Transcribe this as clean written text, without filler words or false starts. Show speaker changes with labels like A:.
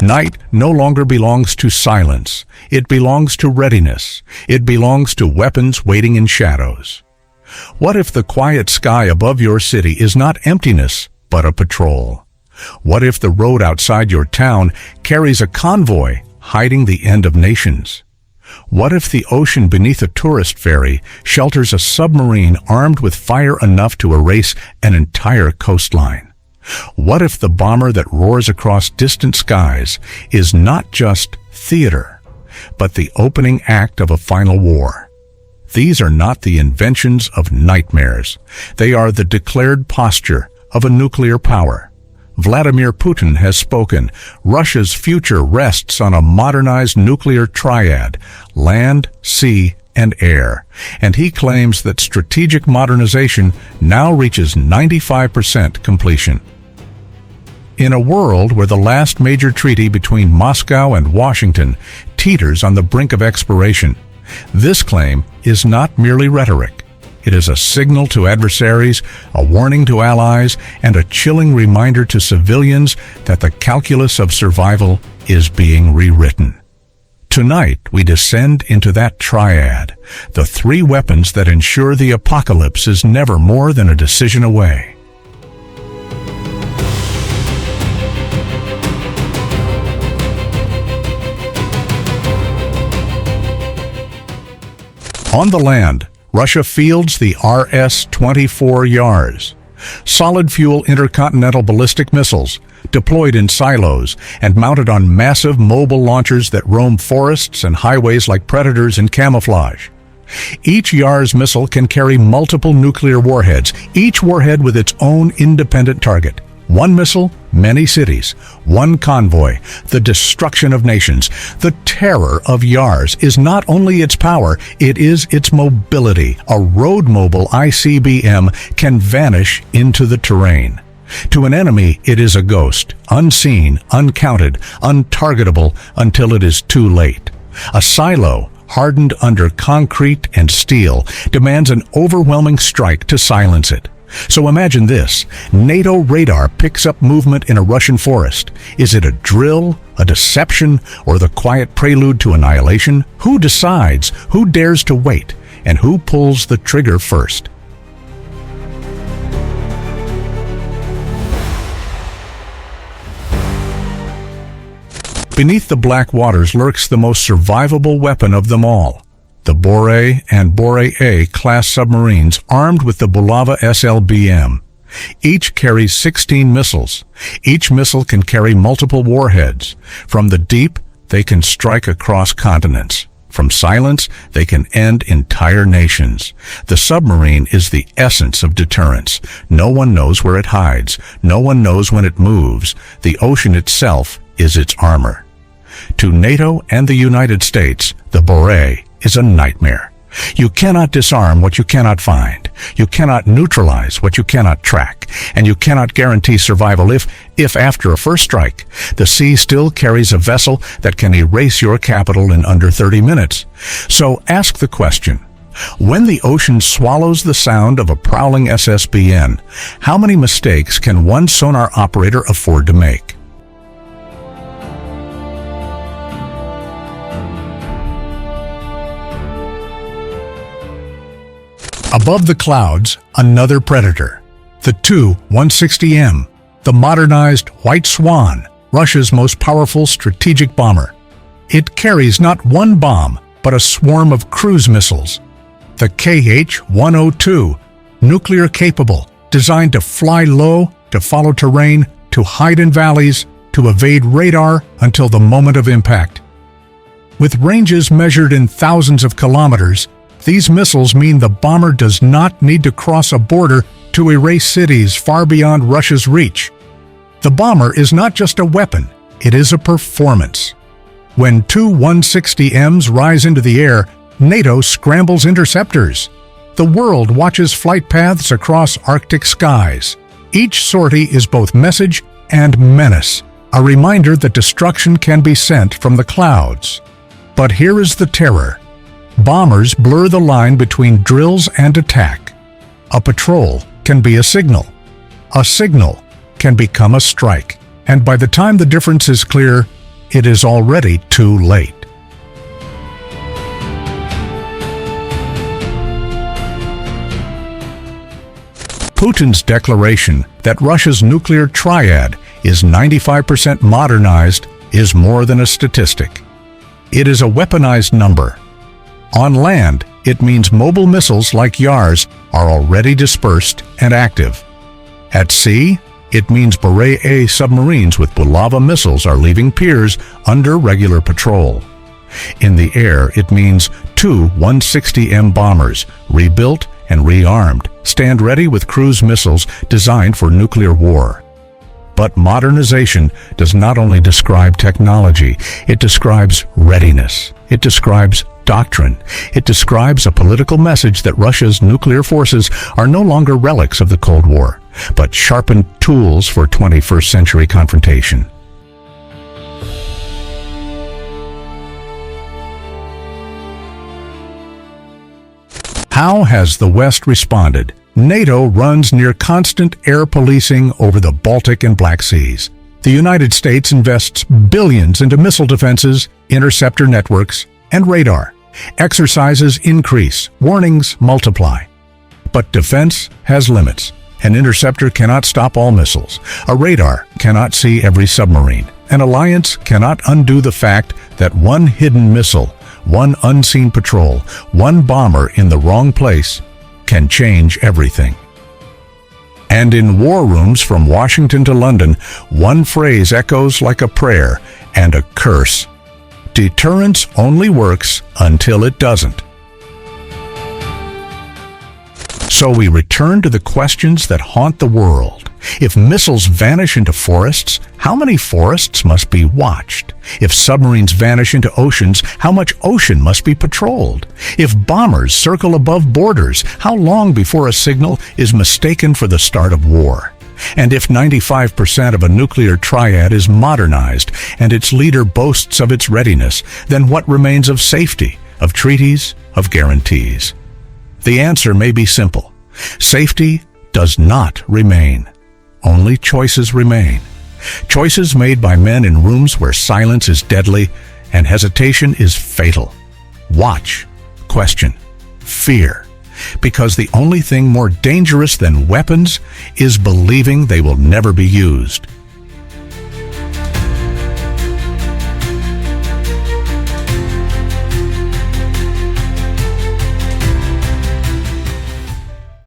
A: Night no longer belongs to silence. It belongs to readiness. It belongs to weapons waiting in shadows. What if the quiet sky above your city is not emptiness, but a patrol? What if the road outside your town carries a convoy hiding the end of nations? What if the ocean beneath a tourist ferry shelters a submarine armed with fire enough to erase an entire coastline? What if the bomber that roars across distant skies is not just theater, but the opening act of a final war? These are not the inventions of nightmares. They are the declared posture of a nuclear power. Vladimir Putin has spoken. Russia's future rests on a modernized nuclear triad, land, sea, and air. And he claims that strategic modernization now reaches 95% completion. In a world where the last major treaty between Moscow and Washington teeters on the brink of expiration, this claim is not merely rhetoric. It is a signal to adversaries, a warning to allies, and a chilling reminder to civilians that the calculus of survival is being rewritten. Tonight, we descend into that triad, the three weapons that ensure the apocalypse is never more than a decision away. On the land, Russia fields the RS-24 Yars, solid-fuel intercontinental ballistic missiles deployed in silos and mounted on massive mobile launchers that roam forests and highways like predators in camouflage. Each Yars missile can carry multiple nuclear warheads, each warhead with its own independent target. One missile, many cities. One convoy, the destruction of nations. The terror of Yars is not only its power, it is its mobility. A road-mobile ICBM can vanish into the terrain. To an enemy, it is a ghost, unseen, uncounted, untargetable until it is too late. A silo, hardened under concrete and steel, demands an overwhelming strike to silence it. So imagine this. NATO radar picks up movement in a Russian forest. Is it a drill, a deception, or the quiet prelude to annihilation? Who decides? Who dares to wait? And who pulls the trigger first? Beneath the black waters lurks the most survivable weapon of them all. The Borei and Borei A class submarines armed with the Bulava SLBM. Each carries 16 missiles. Each missile can carry multiple warheads. From the deep, they can strike across continents. From silence, they can end entire nations. The submarine is the essence of deterrence. No one knows where it hides. No one knows when it moves. The ocean itself is its armor. To NATO and the United States, the Borei is a nightmare. You cannot disarm what you cannot find. You cannot neutralize what you cannot track. And you cannot guarantee survival if after a first strike, the sea still carries a vessel that can erase your capital in under 30 minutes. So ask the question, when the ocean swallows the sound of a prowling SSBN, how many mistakes can one sonar operator afford to make? Above the clouds, another predator. The Tu-160M, the modernized White Swan, Russia's most powerful strategic bomber. It carries not one bomb, but a swarm of cruise missiles. The KH-102, nuclear-capable, designed to fly low, to follow terrain, to hide in valleys, to evade radar until the moment of impact. With ranges measured in thousands of kilometers, these missiles mean the bomber does not need to cross a border to erase cities far beyond Russia's reach. The bomber is not just a weapon, it is a performance. When Tu-160Ms rise into the air, NATO scrambles interceptors. The world watches flight paths across Arctic skies. Each sortie is both message and menace, a reminder that destruction can be sent from the clouds. But here is the terror. Bombers blur the line between drills and attack. A patrol can be a signal. A signal can become a strike. And by the time the difference is clear, it is already too late. Putin's declaration that Russia's nuclear triad is 95% modernized is more than a statistic. It is a weaponized number. On land, it means mobile missiles like Yars are already dispersed and active. At sea, it means Borei submarines with Bulava missiles are leaving piers under regular patrol. In the air, it means 2 160M bombers, rebuilt and rearmed, stand ready with cruise missiles designed for nuclear war. But modernization does not only describe technology, it describes readiness. It describes doctrine. It describes a political message that Russia's nuclear forces are no longer relics of the Cold War, but sharpened tools for 21st century confrontation. How has the West responded? NATO runs near constant air policing over the Baltic and Black Seas. The United States invests billions into missile defenses, interceptor networks, and radar. Exercises increase, warnings multiply. But defense has limits. An interceptor cannot stop all missiles. A radar cannot see every submarine. An alliance cannot undo the fact that one hidden missile, one unseen patrol, one bomber in the wrong place can change everything. And in war rooms from Washington to London, one phrase echoes like a prayer and a curse. Deterrence only works until it doesn't. So we return to the questions that haunt the world. If missiles vanish into forests, how many forests must be watched? If submarines vanish into oceans, how much ocean must be patrolled? If bombers circle above borders, how long before a signal is mistaken for the start of war? And if 95% of a nuclear triad is modernized and its leader boasts of its readiness, then what remains of safety, of treaties, of guarantees? The answer may be simple. Safety does not remain. Only choices remain. Choices made by men in rooms where silence is deadly and hesitation is fatal. Watch, question, fear. Because the only thing more dangerous than weapons is believing they will never be used.